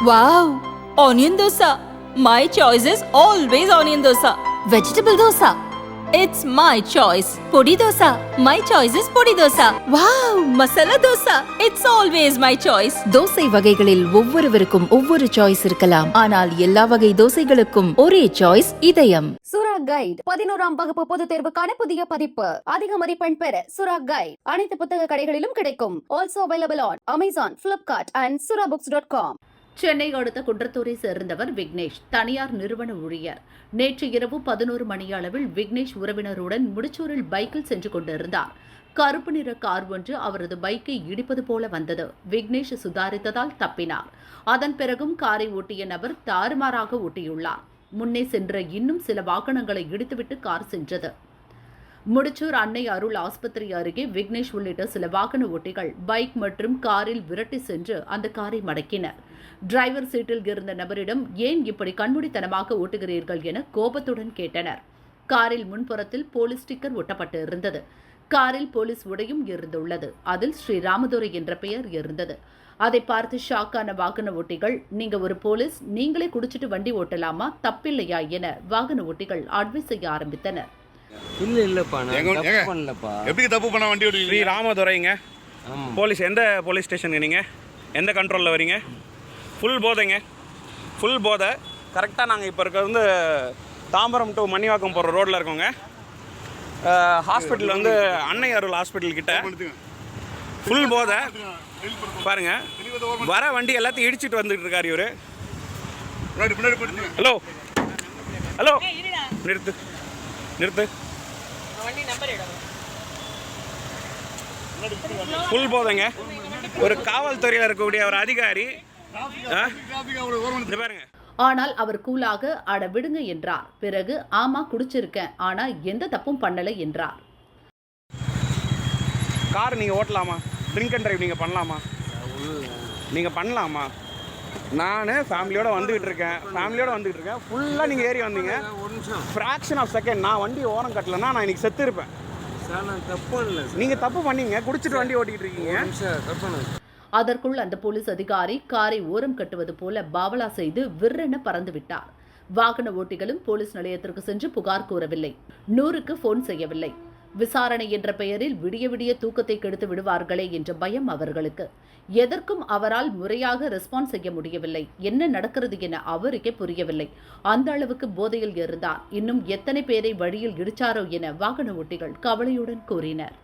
Wow! Onion dosa. My choice is always onion dosa. Vegetable dosa. It's my choice. Podi dosa. My choice is podi dosa. Wow! Masala dosa. It's always my choice. Dosa வகைகளில் ஒவ்வொருவருக்கும் ஒவ்வொரு choice இருக்கலாம், ஆனால் எல்லா வகை தோசைகளுக்கும் ஒரே choice இதயம். சுரா கைட் 11ஆம் வகுப்பு பொதுத் தேர்வுக்கான புதிய பதிப்பு. அதிக மதிப்பெண் பெற சுரா கைட் அனைத்து புத்தக கடைகளிலும் கிடைக்கும். Also available on Amazon, Flipkart and surabooks.com. Chennai அடுத்த குன்றத்தூரை சேர்ந்தவர் விக்னேஷ், தனியார் நிறுவன ஊழியர். நேற்று இரவு 11 மணி அளவில் விக்னேஷ் உறவினருடன் முடிச்சூரில் பைக்கில் சென்று கொண்டிருந்தார். கருப்பு நிற கார் ஒன்று அவரது பைக்கை இடிப்பது போல வந்தது. விக்னேஷ் சுதாரித்ததால் தப்பினார். அதன் பிறகும் காரை ஓட்டிய நபர் தாறுமாறாக ஓட்டியுள்ளார். முன்னே சென்ற இன்னும் சில வாகனங்களை இடித்துவிட்டு கார் சென்றது. முடிச்சூர் அன்னை அருள் ஆஸ்பத்திரி அருகே விக்னேஷ் உள்ளிட்ட சில வாகன ஓட்டிகள் பைக் மற்றும் காரில் விரட்டி சென்று அந்த காரை மடக்கினர். டிரைவர் சீட்டில் இருந்த நபரிடம் ஏன் இப்படி கண்மூடித்தனமாக ஓட்டுகிறீர்கள் என கோபத்துடன் கேட்டனர். காரில் முன்புறத்தில் போலீஸ் ஸ்டிக்கர் ஒட்டப்பட்டு இருந்தது. காரில் போலீஸ் உடையும் இருந்துள்ளது. அதில் ஸ்ரீராமதுரை என்ற பெயர் இருந்தது. அதை பார்த்து ஷாக்கான வாகன ஓட்டிகள், நீங்க ஒரு போலீஸ், நீங்களே குடிச்சிட்டு வண்டி ஓட்டலாமா, தப்பில்லையா என வாகன ஓட்டிகள் அட்வைஸ் செய்ய ஆரம்பித்தனர். எப்படி தப்பு பண்ண வண்டி ஓடுவீங்க? ஸ்ரீ ராமதுரைங்க. போலீஸ் எந்த போலீஸ் ஸ்டேஷனுங்க? நீங்கள் எந்த கண்ட்ரோலில் வரீங்க? ஃபுல் போதைங்க, ஃபுல் போதை. கரெக்டாக நாங்கள் இப்போ இருக்கிறது வந்து தாம்பரம் டு மணிவாக்கம் போகிற ரோட்டில் இருக்கோங்க. ஹாஸ்பிட்டல் வந்து அன்னை அருள் ஹாஸ்பிட்டல் கிட்ட ஃபுல் போதை பாருங்க. வர வண்டி எல்லாத்தையும் இடிச்சிட்டு வந்துட்டு இருக்காரு இவரு. ஹலோ ஹலோ, நிறுத்து நிறுத்து. ஃபுல் போதைங்க. ஒரு காவல்துறையில் இருக்கக்கூடிய ஒரு அதிகாரி பாருங்க. ஆனால் அவர் கூலாக அட விடுங்க என்றார். பிறகு ஆமா குடிச்சிருக்கேன், ஆனா எந்த தப்பும் பண்ணலை என்றார். கார் நீங்கள் ஓட்டலாமா? ட்ரிங்க் அண்ட் டிரைவ் நீங்கள் பண்ணலாமா? நீங்கள் பண்ணலாமா? நான் ஃபேமிலியோடு வந்துக்கிட்டு இருக்கேன். ஃபுல்லாக நீங்கள் ஏறி வந்தீங்க. ஃப்ராக்ஷன் ஆஃப் செகண்ட் நான் வண்டி ஓரம் கட்டலைன்னா நான் இன்னைக்கு செத்து இருப்பேன். நீங்கள் தப்பு பண்ணீங்க, குடிச்சிட்டு வண்டி ஓட்டிக்கிட்டு இருக்கீங்க. அதற்குள் அந்த போலீஸ் அதிகாரி காரை ஓரம் கட்டுவது போல பாவலா செய்து விற்றென பறந்து விட்டார். வாகன ஓட்டிகளும் போலீஸ் நிலையத்திற்கு சென்று புகார் கூறவில்லை. 100க்கு போன் செய்யவில்லை. விசாரணை என்ற பெயரில் விடிய விடிய தூக்கத்தை கெடுத்து விடுவார்களே என்ற பயம் அவர்களுக்கு. எதற்கும் அவரால் முறையாக ரெஸ்பான்ஸ் செய்ய முடியவில்லை. என்ன நடக்கிறது என அவருக்கே புரியவில்லை. அந்த அளவுக்கு போதையில் இருந்தார். இன்னும் எத்தனை பேரை வழியில் இடிச்சாரோ என வாகன ஓட்டிகள் கவலையுடன் கூறினர்.